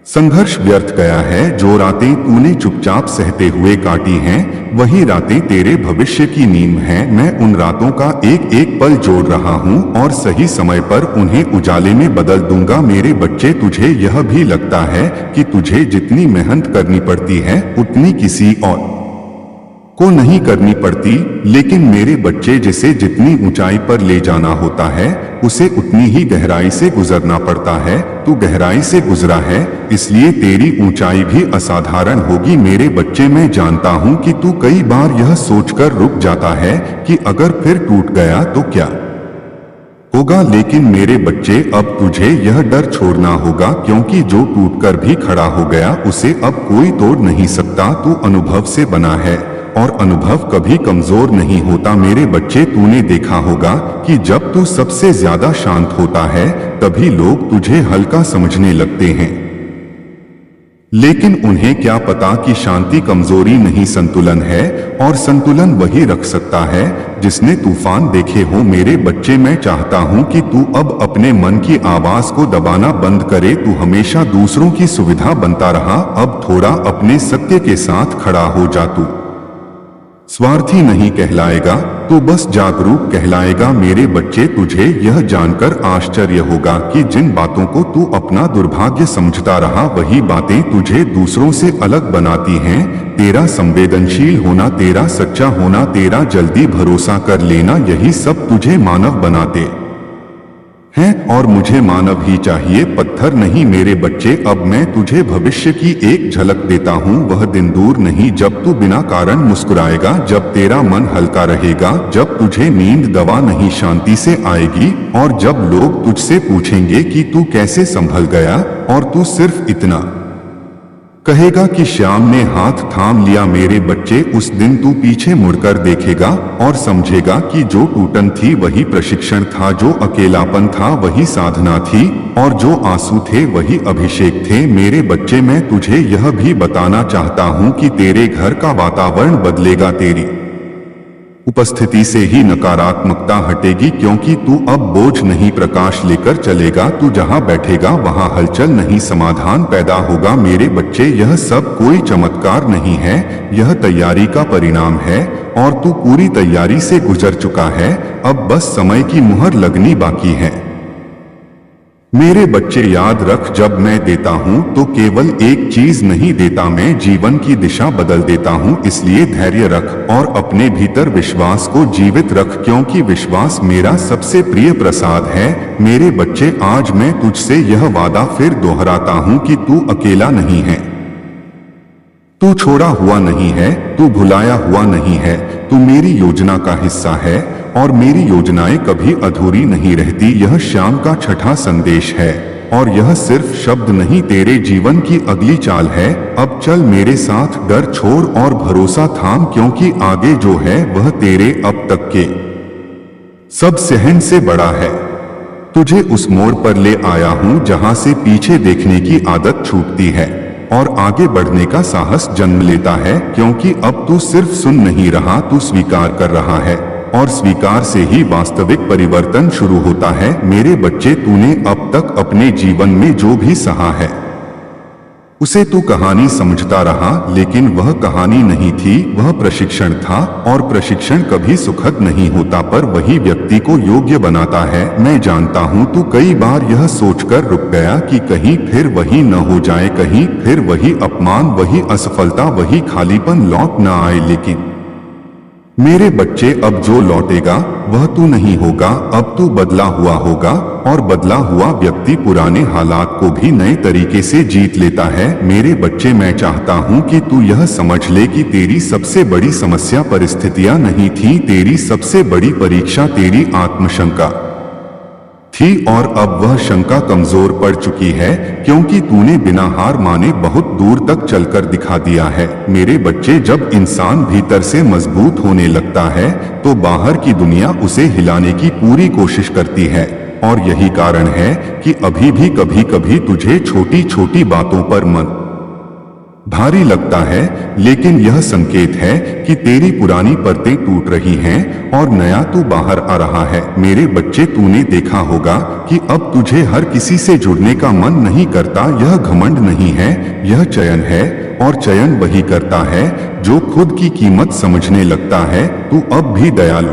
संघर्ष व्यर्थ गया है। जो रातें तूने चुपचाप सहते हुए काटी हैं, वही रातें तेरे भविष्य की नींव हैं। मैं उन रातों का एक एक पल जोड़ रहा हूं और सही समय पर उन्हें उजाले में बदल दूंगा। मेरे बच्चे, तुझे यह भी लगता है कि तुझे जितनी मेहनत करनी पड़ती है उतनी किसी और को नहीं करनी पड़ती, लेकिन मेरे बच्चे, जिसे जितनी ऊंचाई पर ले जाना होता है उसे उतनी ही गहराई से गुजरना पड़ता है। तू गहराई से गुजरा है, इसलिए तेरी ऊंचाई भी असाधारण होगी। मेरे बच्चे, मैं जानता हूं कि तू कई बार यह सोचकर रुक जाता है कि अगर फिर टूट गया तो क्या होगा, लेकिन मेरे बच्चे, अब तुझे यह डर छोड़ना होगा, क्योंकि जो टूटकर भी खड़ा हो गया उसे अब कोई तोड़ नहीं सकता। तू अनुभव से बना है और अनुभव कभी कमजोर नहीं होता। मेरे बच्चे, तूने देखा होगा कि जब तू सबसे ज्यादा शांत होता है तभी लोग तुझे हल्का समझने लगते हैं, लेकिन उन्हें क्या पता कि शांति कमजोरी नहीं, संतुलन है, और संतुलन वही रख सकता है जिसने तूफान देखे हो। मेरे बच्चे, मैं चाहता हूं कि तू अब अपने मन की आवाज को दबाना बंद करे। तू हमेशा दूसरों की सुविधा बनता रहा, अब थोड़ा अपने सत्य के साथ खड़ा हो जा। तू स्वार्थी नहीं कहलाएगा, तू बस जागरूक कहलाएगा। मेरे बच्चे, तुझे यह जानकर आश्चर्य होगा कि जिन बातों को तू अपना दुर्भाग्य समझता रहा वही बातें तुझे दूसरों से अलग बनाती हैं। तेरा संवेदनशील होना, तेरा सच्चा होना, तेरा जल्दी भरोसा कर लेना, यही सब तुझे मानव बनाते हैं, और मुझे मानव ही चाहिए, पत्थर नहीं। मेरे बच्चे, अब मैं तुझे भविष्य की एक झलक देता हूँ। वह दिन दूर नहीं जब तू बिना कारण मुस्कुराएगा, जब तेरा मन हल्का रहेगा, जब तुझे नींद दवा नहीं शांति से आएगी, और जब लोग तुझसे पूछेंगे कि तू कैसे संभल गया, और तू सिर्फ इतना कहेगा कि श्याम ने हाथ थाम लिया। मेरे बच्चे, उस दिन तू पीछे मुड़कर देखेगा और समझेगा कि जो टूटन थी वही प्रशिक्षण था, जो अकेलापन था वही साधना थी, और जो आंसू थे वही अभिषेक थे। मेरे बच्चे, मैं तुझे यह भी बताना चाहता हूं कि तेरे घर का वातावरण बदलेगा, तेरी उपस्थिति से ही नकारात्मकता हटेगी, क्योंकि तू अब बोझ नहीं प्रकाश लेकर चलेगा। तू जहां बैठेगा वहां हलचल नहीं समाधान पैदा होगा। मेरे बच्चे, यह सब कोई चमत्कार नहीं है, यह तैयारी का परिणाम है, और तू पूरी तैयारी से गुजर चुका है, अब बस समय की मुहर लगनी बाकी है। मेरे बच्चे, याद रख, जब मैं देता हूं तो केवल एक चीज नहीं देता, मैं जीवन की दिशा बदल देता हूं। इसलिए धैर्य रख और अपने भीतर विश्वास को जीवित रख, क्योंकि विश्वास मेरा सबसे प्रिय प्रसाद है। मेरे बच्चे, आज मैं तुझसे यह वादा फिर दोहराता हूं कि तू अकेला नहीं है, तू छोड़ा हुआ नहीं है, तू भुलाया हुआ नहीं है, तू मेरी योजना का हिस्सा है, और मेरी योजनाएं कभी अधूरी नहीं रहती। यह श्याम का छठा संदेश है, और यह सिर्फ शब्द नहीं, तेरे जीवन की अगली चाल है। अब चल मेरे साथ, डर छोड़ और भरोसा थाम, क्योंकि आगे जो है वह तेरे अब तक के सब सहन से बड़ा है। तुझे उस मोड़ पर ले आया हूं जहां से पीछे देखने की आदत छूटती है और आगे बढ़ने का साहस जन्म लेता है, क्योंकि अब तू सिर्फ सुन नहीं रहा, तू स्वीकार कर रहा है, और स्वीकार से ही वास्तविक परिवर्तन शुरू होता है। मेरे बच्चे, तूने अब तक अपने जीवन में जो भी सहा है उसे तू कहानी समझता रहा, लेकिन वह कहानी नहीं थी, वह प्रशिक्षण था। और प्रशिक्षण कभी सुखद नहीं होता, पर वही व्यक्ति को योग्य बनाता है। मैं जानता हूँ तू कई बार यह सोचकर रुक गया कि कहीं फिर वही न हो जाए, कहीं फिर वही अपमान, वही असफलता, वही खालीपन लौट न आए। लेकिन मेरे बच्चे, अब जो लौटेगा वह तू नहीं होगा, अब तू बदला हुआ होगा। और बदला हुआ व्यक्ति पुराने हालात को भी नए तरीके से जीत लेता है। मेरे बच्चे, मैं चाहता हूं कि तू यह समझ ले कि तेरी सबसे बड़ी समस्या परिस्थितियां नहीं थी, तेरी सबसे बड़ी परीक्षा तेरी आत्मशंका थी। और अब वह शंका कमजोर पड़ चुकी है, क्योंकि तूने बिना हार माने बहुत दूर तक चलकर दिखा दिया है। मेरे बच्चे, जब इंसान भीतर से मजबूत होने लगता है तो बाहर की दुनिया उसे हिलाने की पूरी कोशिश करती है। और यही कारण है कि अभी भी कभी कभी तुझे छोटी छोटी बातों पर मन भारी लगता है, लेकिन यह संकेत है कि तेरी पुरानी परतें टूट रही हैं और नया तू बाहर आ रहा है। मेरे बच्चे, तूने देखा होगा कि अब तुझे हर किसी से जुड़ने का मन नहीं करता। यह घमंड नहीं है, यह चयन है। और चयन वही करता है जो खुद की कीमत समझने लगता है। तू अब भी दयालु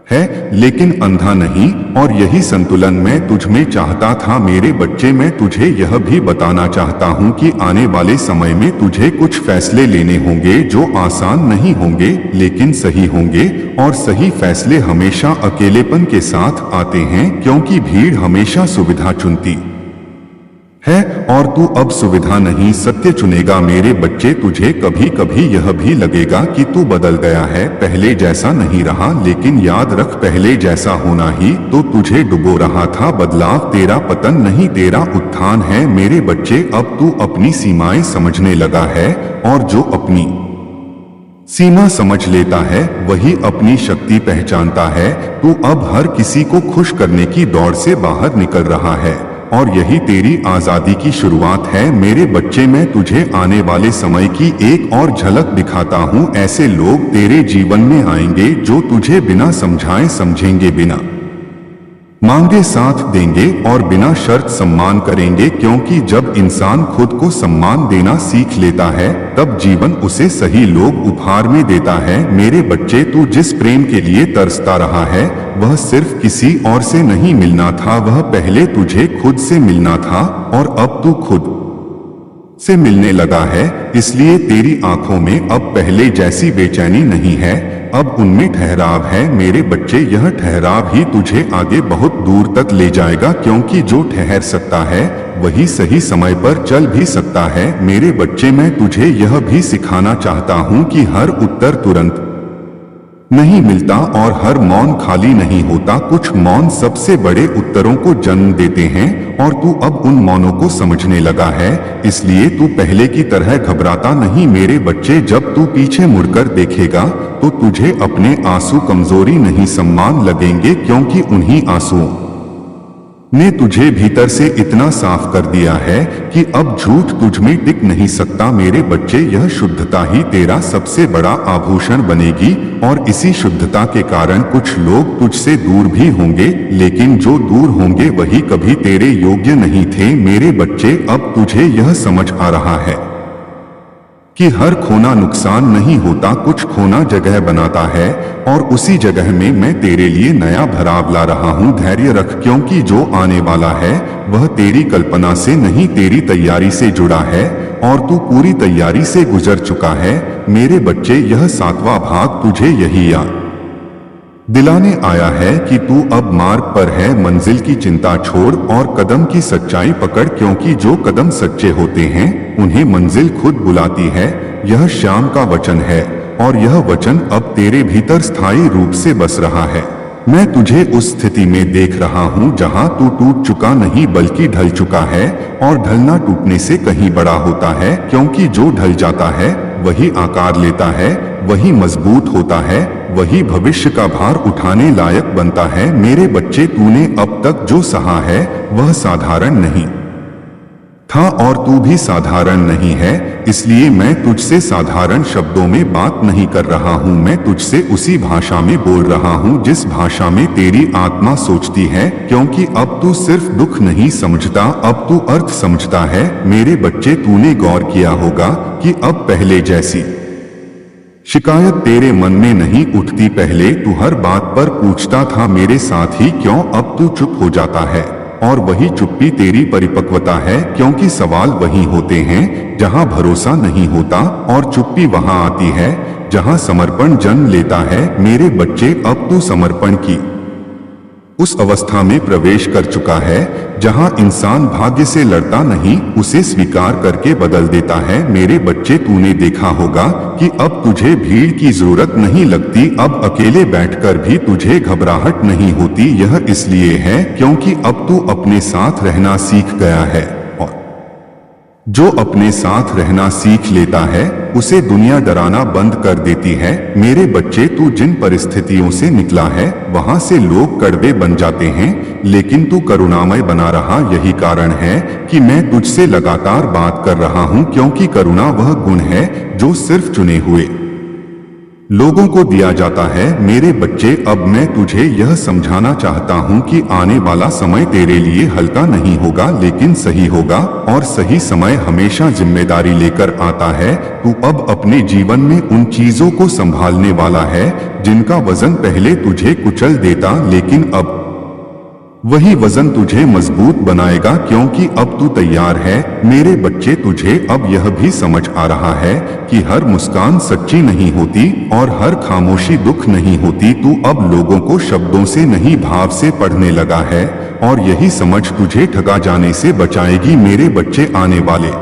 है, लेकिन अंधा नहीं। और यही संतुलन मैं तुझ में चाहता था। मेरे बच्चे, मैं तुझे यह भी बताना चाहता हूं कि आने वाले समय में तुझे कुछ फैसले लेने होंगे जो आसान नहीं होंगे, लेकिन सही होंगे। और सही फैसले हमेशा अकेलेपन के साथ आते हैं, क्योंकि भीड़ हमेशा सुविधा चुनती है और तू अब सुविधा नहीं सत्य चुनेगा। मेरे बच्चे, तुझे कभी कभी यह भी लगेगा कि तू बदल गया है, पहले जैसा नहीं रहा। लेकिन याद रख, पहले जैसा होना ही तो तुझे डुबो रहा था। बदलाव तेरा पतन नहीं, तेरा उत्थान है। मेरे बच्चे, अब तू अपनी सीमाएं समझने लगा है, और जो अपनी सीमा समझ लेता है वही अपनी शक्ति पहचानता है। तू अब हर किसी को खुश करने की दौड़ से बाहर निकल रहा है, और यही तेरी आजादी की शुरुआत है। मेरे बच्चे, मैं तुझे आने वाले समय की एक और झलक दिखाता हूँ। ऐसे लोग तेरे जीवन में आएंगे जो तुझे बिना समझाए समझेंगे, बिना मांगे साथ देंगे और बिना शर्त सम्मान करेंगे। क्योंकि जब इंसान खुद को सम्मान देना सीख लेता है, तब जीवन उसे सही लोग उपहार में देता है। मेरे बच्चे, तू जिस प्रेम के लिए तरसता रहा है वह सिर्फ किसी और से नहीं मिलना था, वह पहले तुझे खुद से मिलना था। और अब तू खुद से मिलने लगा है, इसलिए तेरी आंखों में अब पहले जैसी बेचैनी नहीं है, अब उनमें ठहराव है। मेरे बच्चे, यह ठहराव ही तुझे आगे बहुत दूर तक ले जाएगा, क्योंकि जो ठहर सकता है वही सही समय पर चल भी सकता है। मेरे बच्चे, मैं तुझे यह भी सिखाना चाहता हूँ कि हर उत्तर तुरंत नहीं मिलता और हर मौन खाली नहीं होता। कुछ मौन सबसे बड़े उत्तरों को जन्म देते हैं, और तू अब उन मौनों को समझने लगा है, इसलिए तू पहले की तरह घबराता नहीं। मेरे बच्चे, जब तू पीछे मुड़कर देखेगा तो तुझे अपने आंसू कमजोरी नहीं सम्मान लगेंगे, क्योंकि उन्हीं आंसुओं ने तुझे भीतर से इतना साफ कर दिया है कि अब झूठ तुझ में टिक नहीं सकता। मेरे बच्चे, यह शुद्धता ही तेरा सबसे बड़ा आभूषण बनेगी, और इसी शुद्धता के कारण कुछ लोग तुझसे दूर भी होंगे, लेकिन जो दूर होंगे वही कभी तेरे योग्य नहीं थे। मेरे बच्चे, अब तुझे यह समझ आ रहा है कि हर खोना नुकसान नहीं होता, कुछ खोना जगह बनाता है, और उसी जगह में मैं तेरे लिए नया भराव ला रहा हूँ। धैर्य रख, क्योंकि जो आने वाला है वह तेरी कल्पना से नहीं, तेरी तैयारी से जुड़ा है, और तू पूरी तैयारी से गुजर चुका है। मेरे बच्चे, यह 7वां भाग तुझे यही याद दिलाने आया है कि तू अब मार्ग पर है। मंजिल की चिंता छोड़ और कदम की सच्चाई पकड़, क्योंकि जो कदम सच्चे होते हैं उन्हें मंजिल खुद बुलाती है। यह श्याम का वचन है, और यह वचन अब तेरे भीतर स्थायी रूप से बस रहा है। मैं तुझे उस स्थिति में देख रहा हूँ जहाँ तू टूट चुका नहीं बल्कि ढल चुका है, और ढलना टूटने से कहीं बड़ा होता है, क्योंकि जो ढल जाता है वही आकार लेता है, वही मजबूत होता है, वही भविष्य का भार उठाने लायक बनता है। मेरे बच्चे, तूने अब तक जो सहा है वह साधारण नहीं था और तू भी साधारण नहीं है, इसलिए मैं तुझसे साधारण शब्दों में बात नहीं कर रहा हूं। मैं तुझसे उसी भाषा में बोल रहा हूं जिस भाषा में तेरी आत्मा सोचती है, क्योंकि अब तू सिर्फ दुख नहीं समझता, अब तू अर्थ समझता है। मेरे बच्चे, तूने गौर किया होगा कि अब पहले जैसी शिकायत तेरे मन में नहीं उठती। पहले तू हर बात पर पूछता था मेरे साथ ही क्यों, अब तू चुप हो जाता है और वही चुप्पी तेरी परिपक्वता है, क्योंकि सवाल वही होते हैं जहां भरोसा नहीं होता और चुप्पी वहां आती है जहां समर्पण जन्म लेता है। मेरे बच्चे, अब तू समर्पण की उस अवस्था में प्रवेश कर चुका है जहां इंसान भाग्य से लड़ता नहीं, उसे स्वीकार करके बदल देता है। मेरे बच्चे, तूने देखा होगा कि अब तुझे भीड़ की जरूरत नहीं लगती, अब अकेले बैठकर भी तुझे घबराहट नहीं होती। यह इसलिए है क्योंकि अब तू अपने साथ रहना सीख गया है, और जो अपने साथ रहना सीख लेता है उसे दुनिया डराना बंद कर देती है। मेरे बच्चे, तू जिन परिस्थितियों से निकला है वहां से लोग कड़वे बन जाते हैं, लेकिन तू करुणामय बना रहा। यही कारण है कि मैं तुझसे लगातार बात कर रहा हूं, क्योंकि करुणा वह गुण है जो सिर्फ चुने हुए लोगों को दिया जाता है। मेरे बच्चे, अब मैं तुझे यह समझाना चाहता हूं कि आने वाला समय तेरे लिए हल्का नहीं होगा, लेकिन सही होगा, और सही समय हमेशा जिम्मेदारी लेकर आता है। तू अब अपने जीवन में उन चीजों को संभालने वाला है जिनका वजन पहले तुझे कुचल देता, लेकिन अब वही वजन तुझे मजबूत बनाएगा, क्योंकि अब तू तैयार है। मेरे बच्चे, तुझे अब यह भी समझ आ रहा है कि हर मुस्कान सच्ची नहीं होती और हर खामोशी दुख नहीं होती। तू अब लोगों को शब्दों से नहीं भाव से पढ़ने लगा है, और यही समझ तुझे ठगा जाने से बचाएगी। मेरे बच्चे, आने वाले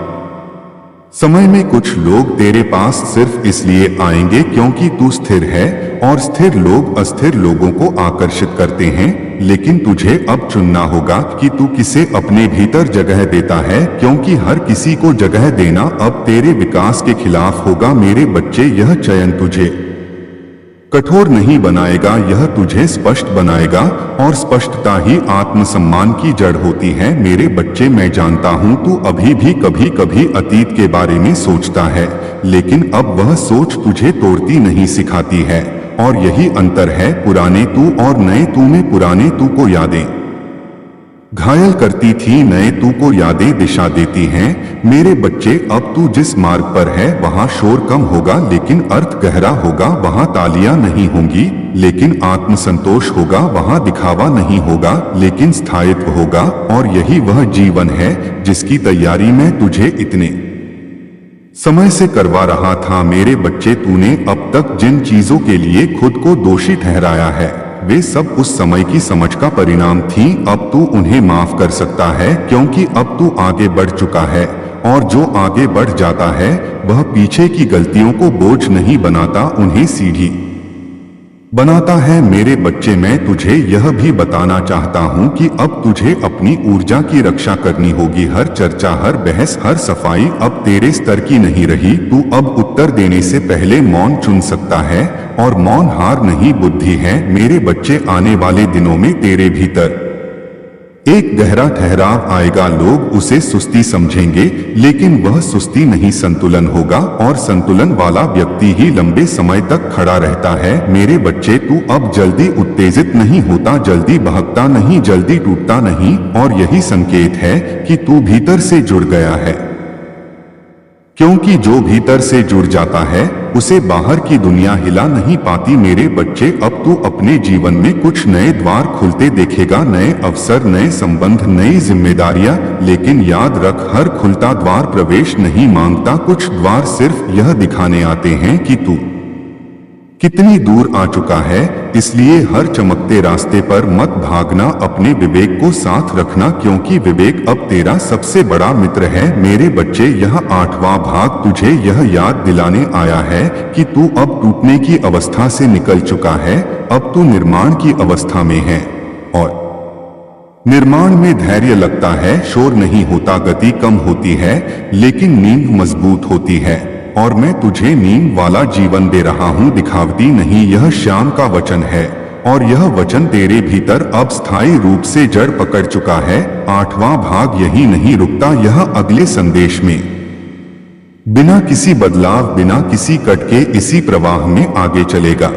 समय में कुछ लोग तेरे पास सिर्फ इसलिए आएंगे क्योंकि तू स्थिर है, और स्थिर लोग अस्थिर लोगों को आकर्षित करते हैं। लेकिन तुझे अब चुनना होगा कि तू किसे अपने भीतर जगह देता है, क्योंकि हर किसी को जगह देना अब तेरे विकास के खिलाफ होगा। मेरे बच्चे, यह चयन तुझे कठोर नहीं बनाएगा, यह तुझे स्पष्ट बनाएगा, और स्पष्टता ही आत्मसम्मान की जड़ होती है। मेरे बच्चे, मैं जानता हूं तू अभी भी कभी कभी अतीत के बारे में सोचता है, लेकिन अब वह सोच तुझे तोड़ती नहीं सिखाती है, और यही अंतर है पुराने तू और नए तू में। पुराने तू को यादें घायल करती थी, नए तू को यादें दिशा देती हैं। मेरे बच्चे, अब तू जिस मार्ग पर है वहां शोर कम होगा लेकिन अर्थ गहरा होगा, वहां तालियां नहीं होंगी लेकिन आत्मसंतोष होगा, वहां दिखावा नहीं होगा लेकिन स्थायित्व होगा, और यही वह जीवन है जिसकी तैयारी मैं तुझे इतने समय से करवा रहा था। मेरे बच्चे, तूने अब तक जिन चीजों के लिए खुद को दोषी ठहराया है वे सब उस समय की समझ का परिणाम थी। अब तू उन्हें माफ कर सकता है, क्योंकि अब तू आगे बढ़ चुका है, और जो आगे बढ़ जाता है वह पीछे की गलतियों को बोझ नहीं बनाता, उन्हें सीढ़ी बनाता है। मेरे बच्चे, मैं तुझे यह भी बताना चाहता हूं कि अब तुझे अपनी ऊर्जा की रक्षा करनी होगी। हर चर्चा, हर बहस, हर सफाई अब तेरे स्तर की नहीं रही। तू अब उत्तर देने से पहले मौन चुन सकता है, और मौन हार नहीं बुद्धि है। मेरे बच्चे, आने वाले दिनों में तेरे भीतर एक गहरा ठहराव आएगा। लोग उसे सुस्ती समझेंगे, लेकिन वह सुस्ती नहीं, संतुलन होगा, और संतुलन वाला व्यक्ति ही लंबे समय तक खड़ा रहता है। मेरे बच्चे, तू अब जल्दी उत्तेजित नहीं होता, जल्दी बहकता नहीं, जल्दी टूटता नहीं, और यही संकेत है कि तू भीतर से जुड़ गया है, क्योंकि जो भीतर से जुड़ जाता है उसे बाहर की दुनिया हिला नहीं पाती। मेरे बच्चे, अब तू अपने जीवन में कुछ नए द्वार खुलते देखेगा, नए अवसर, नए संबंध, नई जिम्मेदारियां, लेकिन याद रख, हर खुलता द्वार प्रवेश नहीं मांगता। कुछ द्वार सिर्फ यह दिखाने आते हैं कि तू कितनी दूर आ चुका है, इसलिए हर चमकते रास्ते पर मत भागना, अपने विवेक को साथ रखना, क्योंकि विवेक अब तेरा सबसे बड़ा मित्र है। मेरे बच्चे, यह 8वां भाग तुझे यह याद दिलाने आया है कि तू अब टूटने की अवस्था से निकल चुका है, अब तू निर्माण की अवस्था में है, और निर्माण में धैर्य लगता है, शोर नहीं होता, गति कम होती है, लेकिन नींव मजबूत होती है, और मैं तुझे नींद वाला जीवन दे रहा हूं, दिखावटी नहीं। यह श्याम का वचन है, और यह वचन तेरे भीतर अब स्थायी रूप से जड़ पकड़ चुका है। 8वां भाग यही नहीं रुकता, यह अगले संदेश में बिना किसी बदलाव, बिना किसी कट के इसी प्रवाह में आगे चलेगा।